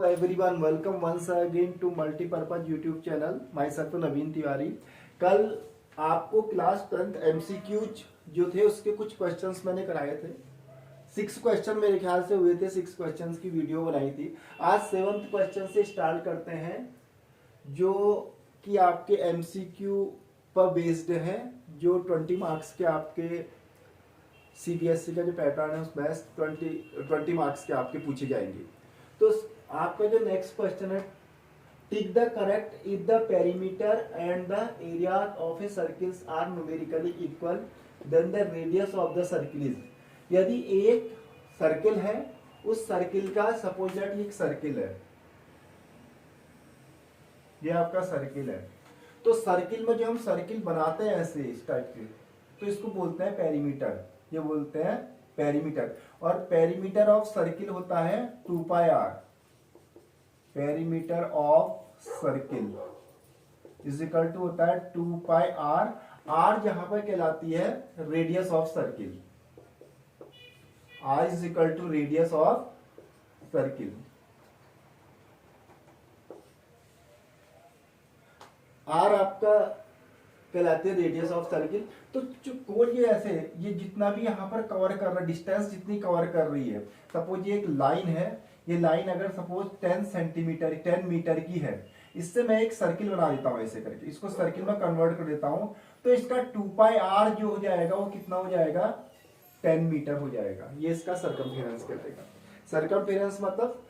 Everyone welcome once again to multipurpose YouTube channel myself Naveen Tiwari. कल आपको class 10th MCQs जो थे उसके कुछ क्वेश्चंस मैंने कराए थे। 6 क्वेश्चन मेरे ख्याल से हुए थे, 6 क्वेश्चंस की वीडियो बनाई थी। आज 7th क्वेश्चन से स्टार्ट करते हैं जो कि आपके एमसीक्यू पर बेस्ड है, जो 20 मार्क्स के आपके सीबीएसई का जो पैटर्न है उसमें 20 मार्क्स के आपके पूछे जाएंगे। तो आपका जो नेक्स्ट क्वेश्चन है, tick the correct if the perimeter and the area of a circles are numerically equal then the radius of the circle is. यदि एक सर्किल है, उस सर्किल का सपोज दैट एक सर्किल है, ये आपका सर्किल है, तो सर्किल में जो हम सर्किल बनाते हैं ऐसे इस टाइप के, तो इसको बोलते हैं पेरीमीटर, ये बोलते हैं पेरीमीटर। और पेरीमीटर ऑफ सर्किल होता है 2 pi r. Perimeter of circle is equal to होता है 2 पाई आर। आर जहां पर कहलाती है radius of circle, R is equal to radius of circle. R आपका कहलाते हैं रेडियस ऑफ सर्किल। तो जो कोड ये ऐसे, ये जितना भी यहाँ पर कवर कर रहा है, डिस्टेंस जितनी कवर कर रही है, सपोज ये एक लाइन है, ये लाइन अगर सपोज 10 सेंटीमीटर 10 मीटर की है, इससे मैं एक सर्किल बना देता हूँ ऐसे करके, इसको सर्किल में कन्वर्ट कर देता हूँ, तो इसका 2 पाई आर जो हो जाएगा वो कितना हो जाएगा, 10 मीटर हो जाएगा। ये इसका सर्कमफेरेंस कर देगा। सर्कमफेरेंस मतलब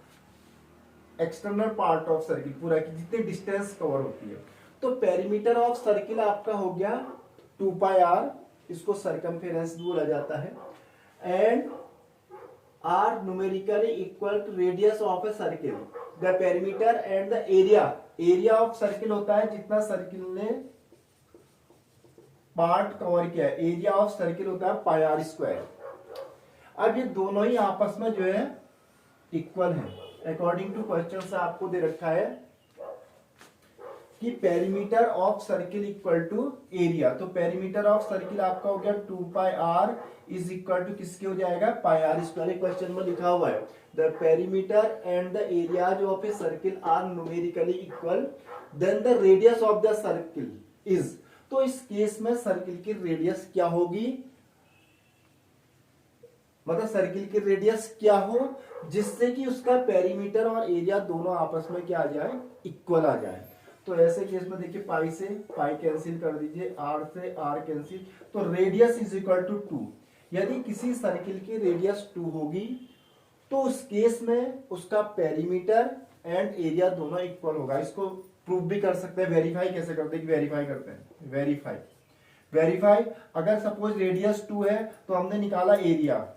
एक्सटर्नल पार्ट ऑफ सर्किल, पूरा की जितनी डिस्टेंस कवर होती है। तो पेरीमीटर ऑफ सर्किल आपका हो गया 2 पाई आर, इसको सर्कमफेरेंस बोला जाता है। And R numerically equal to radius of a circle, the perimeter and the area, area of circle होता है जितना सर्किल ने पार्ट कवर किया है, एरिया ऑफ सर्किल होता है पाई आर स्क्वायर। अब ये दोनों ही आपस में जो है इक्वल है। अकॉर्डिंग टू क्वेश्चन से आपको दे रखा है कि perimeter of circle equal to area, तो पेरीमीटर ऑफ सर्किल आपका हो गया 2 pi R is equal to किसके हो जाएगा, पाई आर स्क्वायर। क्वेश्चन में लिखा हुआ है the perimeter and the area of a circle are numerically equal then the radius of the circle is. तो इस केस में सर्किल की रेडियस क्या होगी, मतलब सर्किल की रेडियस क्या हो जिससे कि उसका पेरीमीटर और एरिया दोनों आपस में क्या आ जाए, इक्वल आ जाए। तो ऐसे केस में देखिए पाई से पाई कैंसिल कर दीजिए, आर से आर कैंसिल, तो रेडियस इज इक्वल टू 2। यदि किसी सर्किल की रेडियस 2 होगी तो उस केस में उसका पेरीमीटर एंड एरिया दोनों इक्वल होगा। इसको प्रूव भी कर सकते हैं, वेरीफाई कैसे करते हैं, वेरीफाई करते हैं, वेरीफाई अगर सपोज रेडियस 2 है तो हमने निकाला area,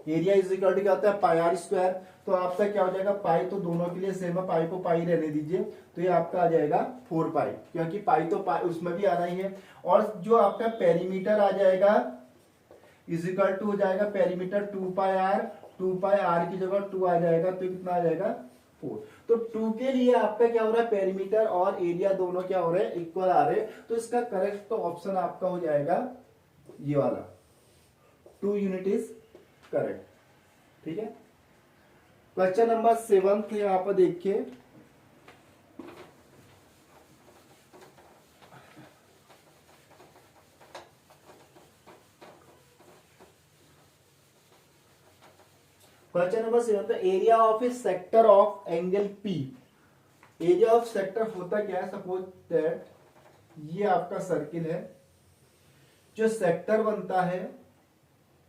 area is equal to क्या होता है, पाई आर स्क्वायर। तो आपका क्या हो जाएगा, पाई तो दोनों के लिए सेम है, पाई को पाई रहने दीजिए, तो ये आपका आ जाएगा 4 पाई, क्योंकि पाई तो पाई उसमें भी आना ही है। और जो आपका पेरीमीटर आ जाएगा इज इक्वल टू हो जाएगा perimeter 2 pi R, 2 pi R की जगह 2 आ जाएगा, तो कितना आ जाएगा 4। तो 2 के लिए आपका क्या हो रहा है, पेरीमीटर और एरिया दोनों क्या हो रहे हैं, इक्वल आ रहे हैं। तो इसका करेक्ट तो ऑप्शन आपका हो जाएगा ये वाला, 2 यूनिट इज करेक्ट। ठीक है, क्वेश्चन नंबर 7 यहां पर देखिए, question number 7, area of A sector of angle P. Area of sector होता क्या है, सपोज दैट ये आपका सर्किल है, जो सेक्टर बनता है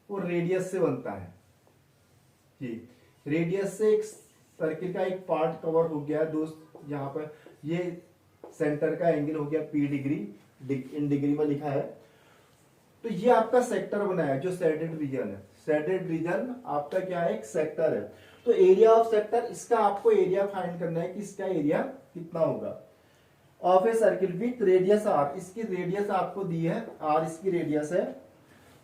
वो रेडियस से बनता है। जी, रेडियस से एक सर्किल का एक पार्ट कवर हो गया दोस्त, यहाँ पर ये सेंटर का एंगल हो गया P डिग्री, इन डिग्री में लिखा है। तो ये आपका सेक्टर बना है, जो शेडेड रीजन है, शेडेड रीजन आपका क्या है, एक सेक्टर है। तो एरिया ऑफ सेक्टर, इसका आपको एरिया फाइंड करना है कि इसका एरिया कितना होगा of a circle with radius R. इसकी रेडियस आपको दी है, आर इसकी रेडियस है,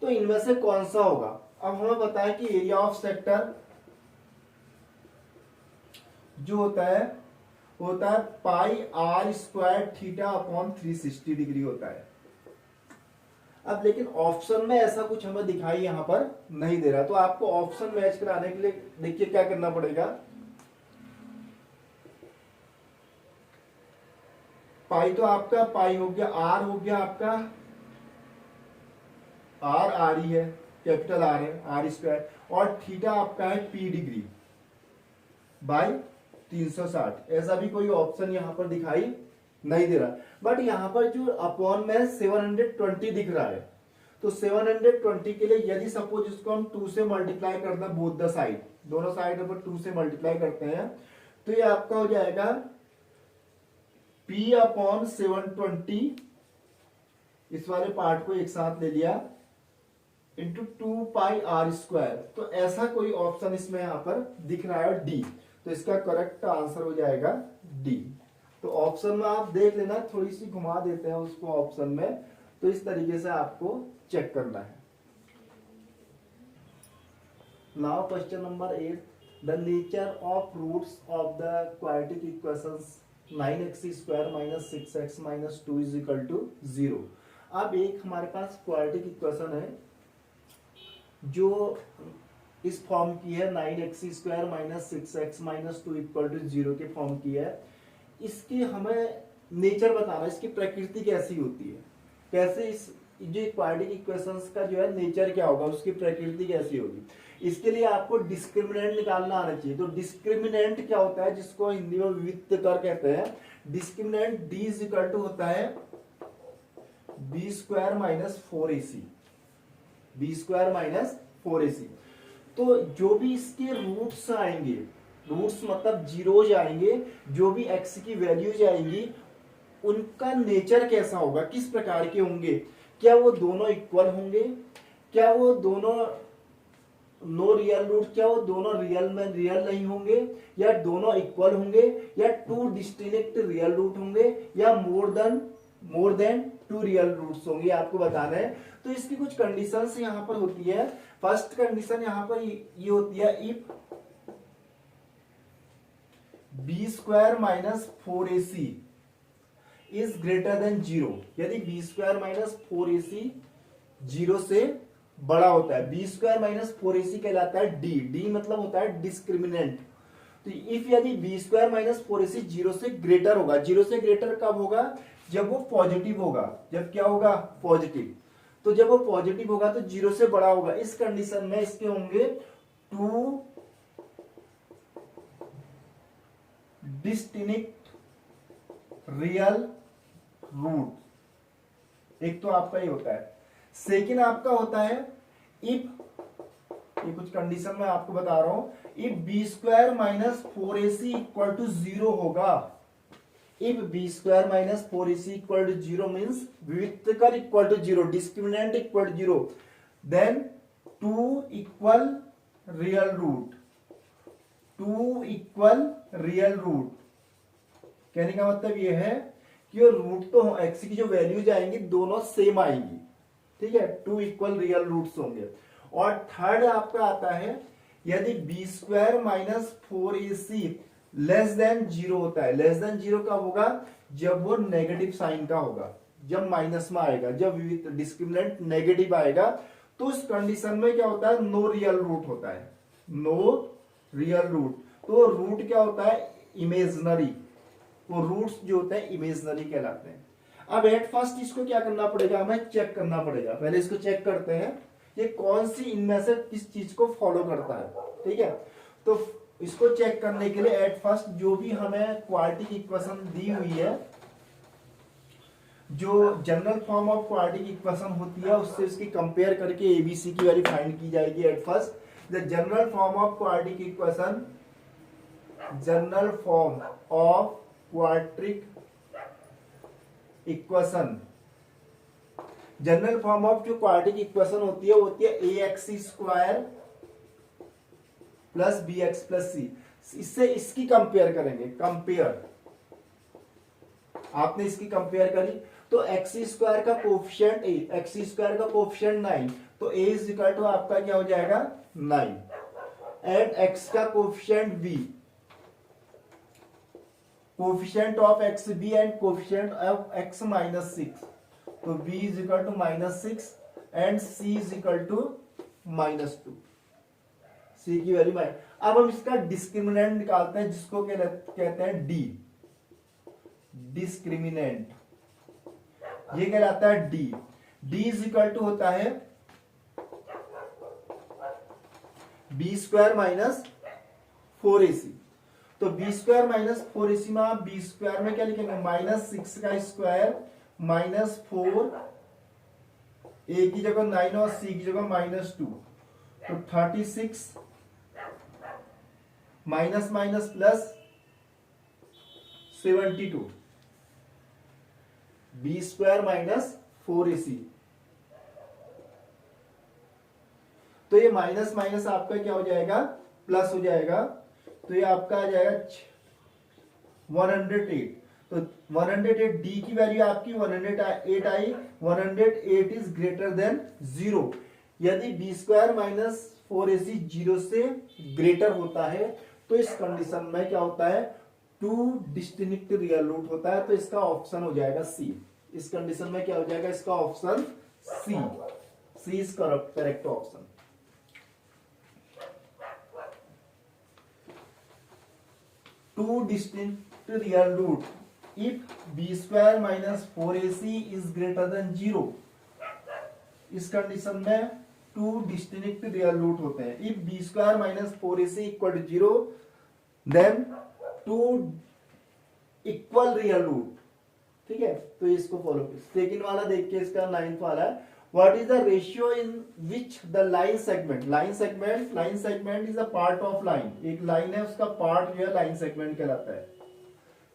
तो इनमें से कौन सा होगा। अब हमें पता है कि एरिया ऑफ सेक्टर जो होता है pi r square theta upon 360 degree होता है। अब लेकिन ऑप्शन में ऐसा कुछ हमें दिखाई यहां पर नहीं दे रहा, तो आपको ऑप्शन मैच कराने के लिए देखिए क्या करना पड़ेगा, पाई तो आपका पाई हो गया, आर हो गया आपका आर ही है, कैपिटल आर है, आर स्क्वायर, और थीटा आपका है पी डिग्री बाय 360। ऐसा भी कोई ऑप्शन यहां पर दिखाई नहीं दे रहा, बट यहां पर जो अपॉन में 720 दिख रहा है, तो 720 के लिए यदि सपोज इसको हम 2 से मल्टीप्लाई करते हैं, बोथ द साइड, दोनों साइड पर 2 से मल्टीप्लाई करते हैं, तो ये आपका हो जाएगा P अपॉन 720, इस वाले पार्ट को एक साथ ले लिया, इंटू 2 पाई आर स्क्वायर। तो ऐसा कोई ऑप्शन इसमें यहां पर दिख रहा है डी, तो इसका करेक्ट आंसर हो जाएगा डी। तो ऑप्शन में आप देख लेना, थोड़ी सी घुमा देते हैं उसको ऑप्शन में, तो इस तरीके से आपको चेक करना है। Now question number 8, the nature of roots of the quadratic equations 9x square minus 6x minus 2 is equal to 0। अब एक हमारे पास क्वाड्रेटिक इक्वेशन है जो इस फॉर्म की है, 9x square minus 6x minus 2 equal to 0 के फॉर्म की है। इसकी हमें नेचर बताना, इसकी प्रकृति कैसी होती है, कैसे इस जो क्वाड्रेटिक इक्वेशंस का जो है नेचर क्या होगा, उसकी प्रकृति कैसी होगी। इसके लिए आपको डिस्क्रिमिनेंट निकालना आना चाहिए। तो डिस्क्रिमिनेंट क्या होता है, जिसको हिंदी में विविक्त कर कहते हैं, discriminant D is equal to होता है B square minus 4ac, B square minus 4ac। तो जो भी इसके रूट्स आएंगे, रूट्स मतलब जीरोज आएंगे, जो भी एक्स की वैल्यूज आएंगी, उनका नेचर कैसा होगा, किस प्रकार के होंगे, क्या वो दोनों इक्वल होंगे, क्या वो दोनों नो रियल रूट, क्या वो दोनों रियल में रियल नहीं होंगे, या दोनों इक्वल होंगे, या टू डिस्टिंक्ट रियल रूट होंगे, या more than two real roots होंगे, आपको बताना है। तो इसकी कुछ कंडीशंस यहां पर होती है। फर्स्ट कंडीशन यहां पर ये होती है, if B square minus 4ac is greater than 0, यदि बी स्क्वायर माइनस 4ac 0 से बड़ा होता है, बी स्क्वायर माइनस 4ac कहलाता है डी, डी मतलब होता है डिस्क्रिमिनेंट। तो इफ यदि बी स्क्वायर माइनस 4ac 0 से ग्रेटर होगा, 0 से ग्रेटर कब होगा, जब वो पॉजिटिव होगा, जब क्या होगा, पॉजिटिव। तो जब वो पॉजिटिव होगा तो 0 से बड़ा होगा, इस कंडीशन में इसके होंगे 2 डिस्टिंक्ट रियल रूट। एक तो आपका ये होता है। सेकेंड आपका होता है इफ, ये कुछ कंडीशन में आपको बता रहा हूं, if B square minus 4ac equal to 0 होगा, if B square minus 4ac equal to 0 means विविक्तकर equal to 0, discriminant equal to 0, then 2 equal real root, 2 equal real root. कहने का मतलब ये है कि रूट तो एक्स की जो वैल्यूज आएंगी दोनों सेम आएंगी, ठीक है, 2 इक्वल रियल रूट्स होंगे। और थर्ड आपका आता है, यदि B square minus 4ac less than 0 होता है। लेस देन 0 कब होगा, जब वो नेगेटिव साइन का होगा, जब माइनस में आएगा, जब डिस्क्रिमिनेंट नेगेटिव आएगा, तो उस कंडीशन में क्या होता है, नो रियल रूट होता है, नो रियल रूट। तो रूट क्या होता है, इमेजनरी, वो रूट्स जो होते हैं इमेजनरी कहलाते हैं। अब एट फर्स्ट इसको क्या करना पड़ेगा, हमें चेक करना पड़ेगा। पहले इसको चेक करते हैं ये कौन सी इनमें से किस चीज को फॉलो करता है, ठीक है। तो इसको चेक करने के लिए एट फर्स्ट जो भी हमें क्वाड्रेटिक इक्वेशन दी हुई है, जो general form of quadratic equation होती है, उससे इसकी कंपेयर करके एबीसी की वैल्यू फाइंड की जाएगी। At first the general form of quadratic equation, general form of quadratic equation, general form of जो क्वाड्रेटिक इक्वेशन होती है वो होती है ax square plus bx plus C. इससे इसकी कंपेयर करेंगे, कंपेयर, आपने इसकी कंपेयर करी तो एक्स स्क्वायर का कोफिशिएंट a, एक्स स्क्वायर का कोफिशिएंट 9, तो a इज इक्वल टू आपका क्या हो जाएगा 9, एंड x का coefficient b, coefficient of X B and coefficient of X minus 6, तो b इज इक्वल टू -6 एंड c is equal to -2, c की वैल्यू अब हम इसका डिस्क्रिमिनेंट निकालते हैं, जिसको कहते हैं d, डिस्क्रिमिनेंट, ये कहलाता है D. D is equal to होता है बी स्क्वायर माइनस 4ac। तो बी स्क्वायर माइनस 4ac में आप बी स्क्वायर में क्या लिखेंगे, -6 का स्क्वायर -4, ए की जगह 9 और सी की जगह -2, तो 36 minus minus plus 72, B square minus 4ac। तो ये माइनस माइनस आपका क्या हो जाएगा, प्लस हो जाएगा, तो ये आपका आ जाएगा 108। तो 108 डी की वैल्यू आपकी 108 आई, 108 इज ग्रेटर देन 0। यदि बी स्क्वायर माइनस 4ac 0 से ग्रेटर होता है तो इस कंडीशन में क्या होता है, 2 डिस्टिंक्ट रियल रूट होता है। तो इसका ऑप्शन हो जाएगा सी। इस कंडीशन में क्या हो जाएगा, इसका option C. C is correct option. Two distinct real root if B square minus 4ac is greater than 0। इस कंडीशन में 2 डिस्टिंक्ट रियल रूट होते हैं। If B square minus 4ac equal to 0 then 2 equal real root. ठीक है, तो इसको follow करो। Second वाला देख के इसका 9th वाला है, what is the ratio in which the line segment, line segment is a part of line. एक लाइन है, उसका पार्ट जो है लाइन सेगमेंट कहलाता है।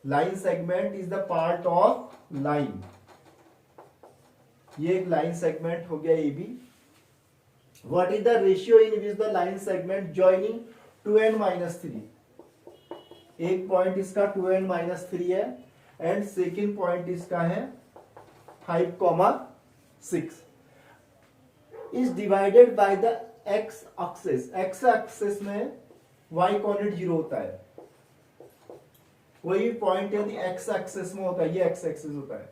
Line segment is the part of line. ये एक लाइन सेगमेंट हो गया A B. What is the ratio in which the line segment joining 2n-3। एक पॉइंट इसका 2n-3 है एंड सेकेंड पॉइंट इसका है 5,6 is divided by the x axis. X axis में y कोऑर्डिनेट 0 होता है। कोई भी पॉइंट यदि एक्स एक्सिस में होता है, ये एक्स एक्सिस होता है,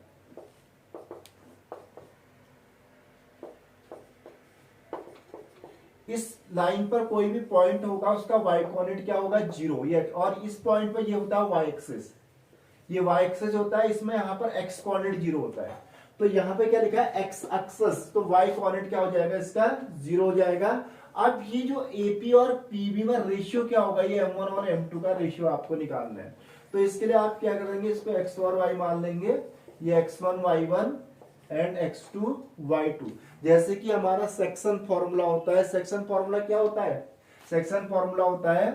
इस लाइन पर कोई भी पॉइंट होगा उसका y कोऑर्डिनेट क्या होगा, 0। ये और इस पॉइंट पर ये होता है y एक्सिस, ये y एक्सिस होता है, इसमें यहां पर x कोऑर्डिनेट 0 होता है। तो यहां पे क्या लिखा है, x एक्सिस, तो y कोऑर्डिनेट क्या हो जाएगा, इसका 0 हो जाएगा। अब ये जो AP और PB में रेशियो क्या होगा, ये M1 और M2 का रेशियो आपको निकालना है। तो इसके लिए आप क्या करेंगे, इसको x और y मान लेंगे, ये x1 y1 and x2 y2। जैसे कि हमारा सेक्शन फॉर्मूला होता है, सेक्शन फॉर्मूला क्या होता है, सेक्शन फॉर्मूला होता है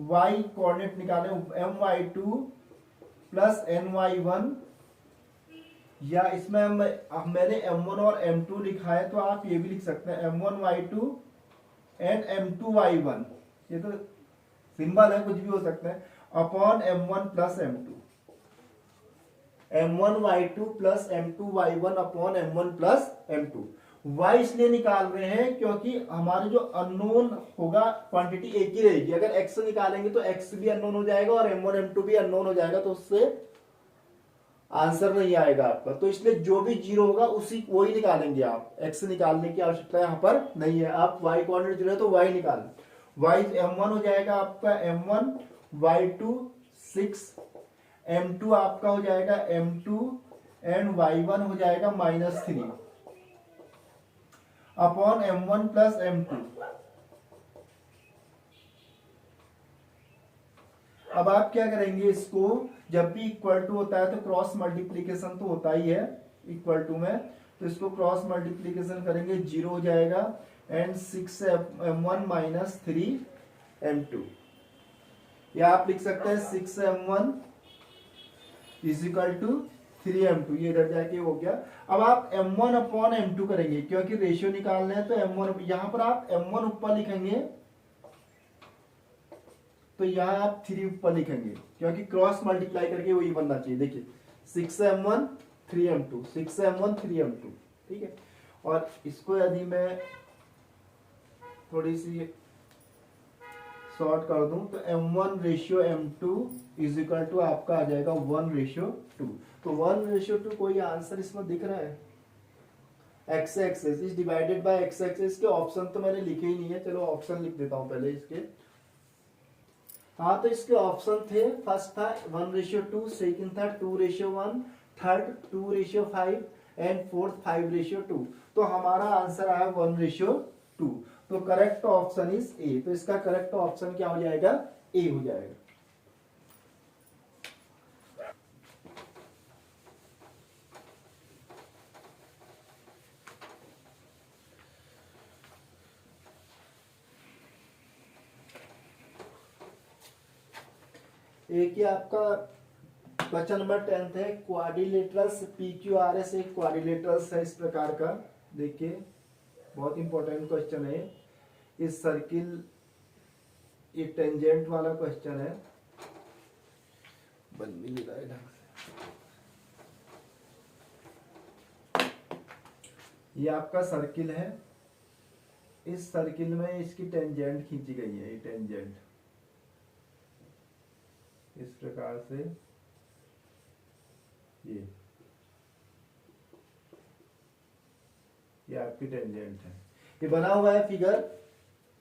y कोऑर्डिनेट निकाले my2 प्लस ny1, या इसमें मैंने m1 और m2 लिखा है, तो आप ये भी लिख सकते हैं m1 y2 and m2 y1, ये तो सिंबल है, कुछ भी हो सकता है, upon m1 plus m2, m1 y2 plus m2 y1 upon m1 plus m2। y इसलिए निकाल रहे हैं क्योंकि हमारे जो अननोन होगा क्वांटिटी एक ही रहेगी। अगर x निकालेंगे तो x भी अननोन हो जाएगा और m1 m2 भी अननोन हो जाएगा, तो उससे आंसर नहीं आएगा आपका। तो इसलिए जो भी 0 होगा उसी वही निकालेंगे आप, x निकालने की आवश्यकता यहाँ पर नहीं है। आप y कोऑर्डिनेट 0 है तो y निकाल, y m1 हो जाएगा आपका m1, y2 6, m2 आपका हो जाएगा m2 एंड y1 हो जाएगा -3 अपॉन m1 प्लस m2। अब आप क्या करेंगे, इसको जब भी इक्वल टू होता है तो क्रॉस मल्टीप्लीकेशन तो होता ही है इक्वल टू में, तो इसको क्रॉस मल्टीप्लीकेशन करेंगे, 0 हो जाएगा एंड 6m1 माइनस 3m2, या आप लिख सकते हैं 6m1 is equal to 3m2, ये इधर जाके हो गया। अब आप m1 अपॉन m2 करेंगे क्योंकि रेशियो निकालना है, तो m1 यहां पर आप m1 ऊपर लिखेंगे तो यहां आप 3 ऊपर लिखेंगे क्योंकि क्रॉस मल्टीप्लाई करके वही बनना चाहिए। देखिए 6m1 3m2, 6m1 3m2, ठीक है। और इसको यदि मैं थोड़ी सी शॉर्ट कर दूं तो m1 ratio m2 is equal to आपका आ जाएगा 1:2। तो 1:2 कोई आंसर इसमें दिख रहा है, x axis is divided by x axis के ऑप्शन तो मैंने लिखे ही नहीं है, चलो ऑप्शन लिख देता हूं पहले इसके। हाँ, तो इसके ऑप्शन थे, फर्स्ट था 1:2, सेकंड था 2:1, थर्ड 2:5 एंड फोर्थ 5:2। तो हमारा आंसर आया 1:2। तो करेक्ट ऑप्शन इज ए। तो इसका करेक्ट ऑप्शन क्या हो जाएगा? ए हो जाएगा। एक ही आपका क्वेश्चन नंबर 10 है, क्वाड्रिलेटरल्स PQRS एक क्वाड्रिलेटरल्स है इस प्रकार का। देखिए बहुत इंपॉर्टेंट क्वेश्चन है इस सर्किल, ये टेंजेंट वाला क्वेश्चन है। बन भी नहीं रहा है ढंग से। ये आपका सर्किल है, इस सर्किल में इसकी टेंजेंट खींची गई है, ये टेंजेंट इस प्रकार से, ये आपकी टेंजेंट है, ये बना हुआ है फिगर,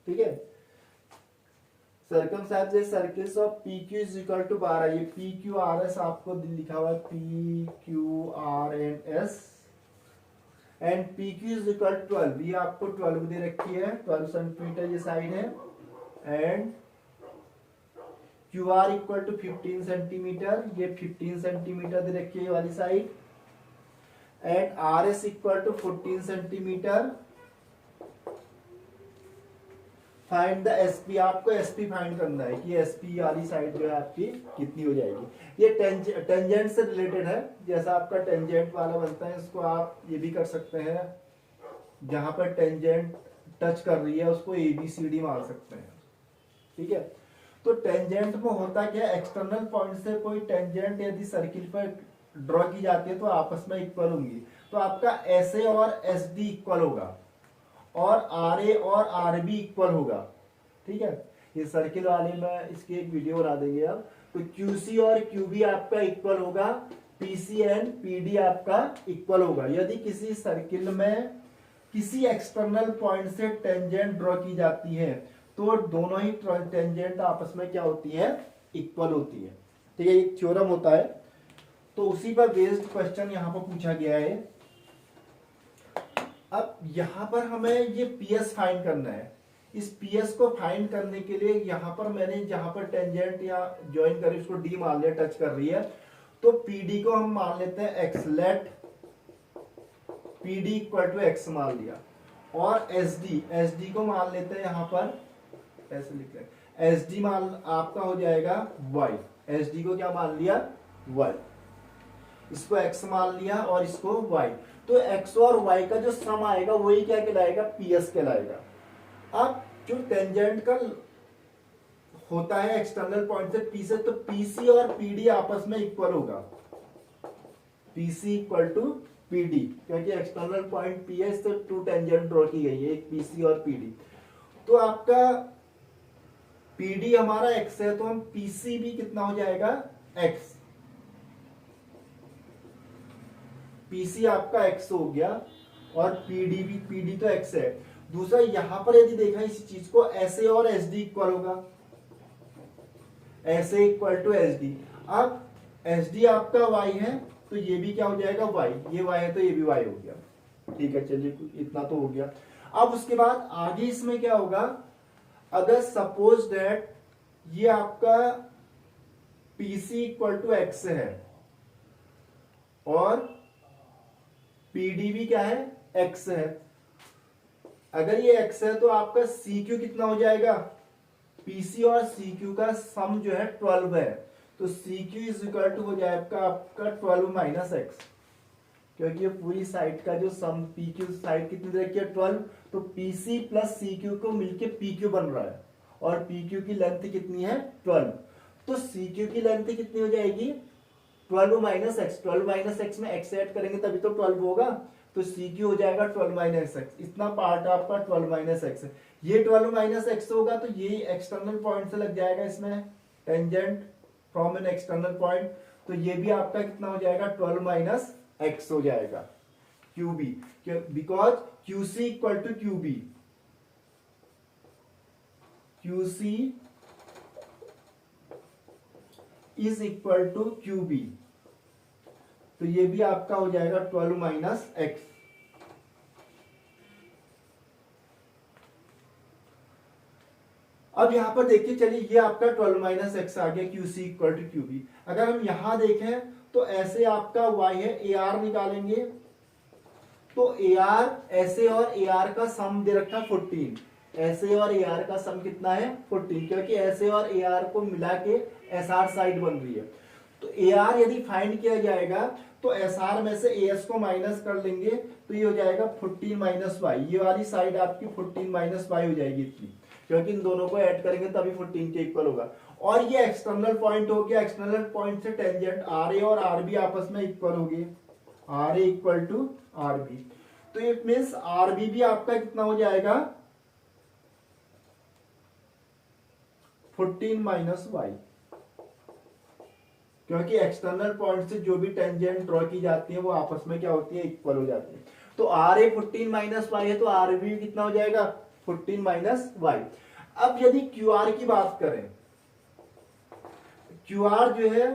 ठीक है। Circles of PQ is equal to 12, ये PQRS आपको लिखा हुआ है, PQRNS and PQ is equal 12, ये आपको 12 दे रखी है, 12 सेंटीमीटर ये साइड है, and QR equal to 15 centimetre, ये 15 सेंटीमीटर दे रखी है ये वाली side, and RS equal to 14 centimetre. Find the SP, आपको SP फाइंड करना है कि SP वाली साइड जो है आपकी कितनी हो जाएगी। ये टेंजेंट से रिलेटेड है, जैसा आपका टेंजेंट वाला बनता है, इसको आप ये भी कर सकते हैं, जहां पर टेंजेंट टच कर रही है उसको ABCD मान सकते हैं, ठीक है। तो टेंजेंट में होता क्या है, एक्सटर्नल पॉइंट से कोई टेंजेंट यदि सर्किल पर ड्रॉ की जाती है तो आपस में इक्वल होंगी। तो आपका SA और SD इक्वल होगा और RA और RB इक्वल होगा, ठीक है। ये सर्किल वाले में इसकी एक वीडियो बना देंगे अब। तो QC और QB आपका इक्वल होगा, PC एंड PD आपका इक्वल होगा। यदि किसी सर्किल में किसी एक्सटर्नल पॉइंट से टेंजेंट ड्रॉ की जाती है तो दोनों ही टेंजेंट आपस में क्या होती है, इक्वल होती है, ठीक है। एक थ्योरम होता है, तो उसी पर बेस्ड क्वेश्चन यहां पर पूछा गया है। अब यहां पर हमें ये PS फाइंड करना है। इस PS को फाइंड करने के लिए यहां पर मैंने जहां पर टेंजेंट या ज्वाइन करी उसको D मान लिया, टच कर रही है, तो PD को हम मान लेते हैं X, let PD equal to X मान लिया, और SD को मान लेते हैं यहां पर, ऐसे लिख रहे हैं, SD मान आपका हो जाएगा Y, SD को क्या मान लिया, Y, इसको X मान लिया और इसको Y। तो X और Y का जो सम आएगा वही क्या कहलाएगा, PS कहलाएगा। अब जो टेंजेंट का होता है एक्सटर्नल पॉइंट से P से, तो PC और PD आपस में इक्वल होगा, PC इक्वल टू PD, क्योंकि एक्सटर्नल पॉइंट P है, इससे टू टेंजेंट ड्रॉ की गई है, एक PC और PD। तो आपका PD हमारा X है, तो हम PC भी कितना हो जाएगा, X, PC आपका X हो गया और PD तो X है। दूसरा यहां पर यदि देखा इसी चीज को, SA और SD इक्वल होगा, SA इक्वल टू SD। अब SD आपका Y है तो ये भी क्या हो जाएगा, Y, ये Y है तो ये भी Y हो गया, ठीक है। चलिए इतना तो हो गया। अब उसके बाद आगे इसमें क्या होगा, अगर सपोज दैट ये आपका PC इक्वल टू X है और PD भी क्या है, X है, अगर ये X है तो आपका CQ कितना हो जाएगा, PC और CQ का सम जो है 12 है, तो CQ इज इक्वल टू हो जाएगा आपका 12 माइनस X, क्योंकि ये पूरी साइड का जो सम PQ साइड कितनी रखी है, 12, तो PC प्लस CQ को मिलके PQ बन रहा है और PQ की लेंथ कितनी है, 12, तो CQ की लेंथ कितनी हो जाएगी, 12 माइनस एक्स, 12 माइनस एक्स में एक्स ऐड करेंगे तभी तो 12 होगा, तो CQ हो जाएगा 12 माइनस एक्स, इतना पार्ट आपका 12 माइनस एक्स है। ये 12 माइनस एक्स होगा तो ये एक्सटर्नल पॉइंट से लग जाएगा इसमें, tangent from an external point, तो ये भी आपका कितना हो जाएगा, 12 माइनस एक्स हो जाएगा, QB, because QC equal to QB, QC is equal to Q B, तो ये भी आपका हो जाएगा 12 माइनस एक्स। अब यहां पर देखिए, चलिए ये आपका 12 माइनस एक्स आ गया, Q C equal to Q B. अगर हम यहां देखें तो ऐसे आपका y है, ए आर निकालेंगे तो ए आर, ऐसे और ए आर का सम दे रखा 14, ऐसे और ए आर का सम कितना है 14, क्योंकि ऐसे और ए आर को मिला के एस आर साइड बन रही है। तो ए आर यदि फाइंड किया जाएगा तो एस आर में से ए एस को माइनस कर लेंगे तो ये हो जाएगा 14 माइनस वाई, ये वाली साइड आपकी 14 माइनस वाई हो जाएगी इतनी, क्योंकि इन दोनों को ऐड करेंगे तभी 14 के इक्वल होगा। और ये एक्सटर्नल पॉइंट हो गया, एक्सटर्नल पॉइंट से टेंजेंट आर ए और आर बी आपस में इक्वल हो गए, R A equal to R B. तो इट मीन्स आर बी भी आपका कितना हो जाएगा 14 माइनस वाई, क्योंकि एक्सटर्नल पॉइंट से जो भी टेंजेंट ड्रॉ की जाती है वो आपस में क्या होती है, इक्वल हो जाती है। तो आर ए 14 माइनस वाई है तो आर बी कितना हो जाएगा 14 माइनस वाई। अब यदि क्यू आर की बात करें, क्यू आर जो है,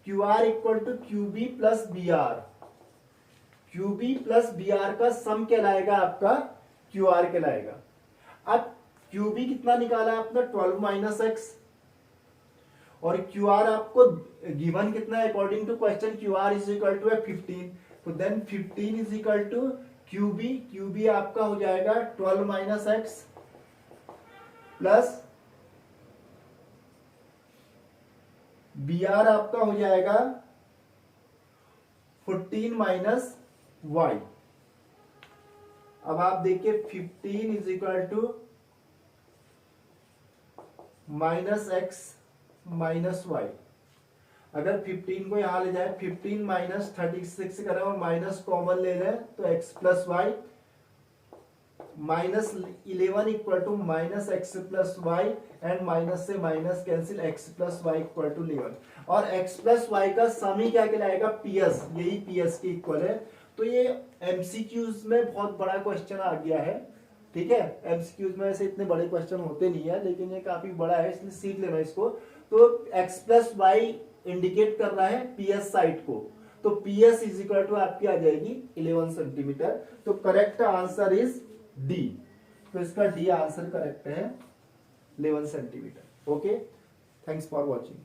Q R equal to Q B plus B R, Q B plus B R का सम कहलाएगा आपका क्यू आर कहलाएगा। अब क्यू बी कितना निकाला आपने 12 माइनस एक्स, और क्यू आर आपको गिवन कितना है according to question, Q R is equal to 15, तो then 15 is equal to Q B आपका हो जाएगा 12 minus x plus B R आपका हो जाएगा 14 माइनस वाई। अब आप देखिए 15 is equal to minus x minus y, अगर 15 को यहां ले जाए 15 माइनस 36 करें और माइनस कॉमन ले लें तो x plus Y, minus 11 equal to minus x plus Y, and minus से minus cancel, x plus Y equal to 11, और x प्लस वाई का सम ही क्या कहलाएगा पीएस, यही पीएस के इक्वल है। तो ये एमसीक्यूज में बहुत बड़ा क्वेश्चन आ गया है, ठीक है। एमसीक्यूज में ऐसे इतने बड़े क्वेश्चन होते नहीं है, लेकिन ये काफी बड़ा है इसलिए सीख लेना इसको। तो x प्लस वाई इंडिकेट कर रहा है पीएस साइड को, तो पीएस इज इक्वल टू आपकी आ जाएगी 11 सेंटीमीटर। तो करेक्ट आंसर इज डी, तो इसका डी आंसर करेक्ट है 11 centimetre. Okay, thanks for watching.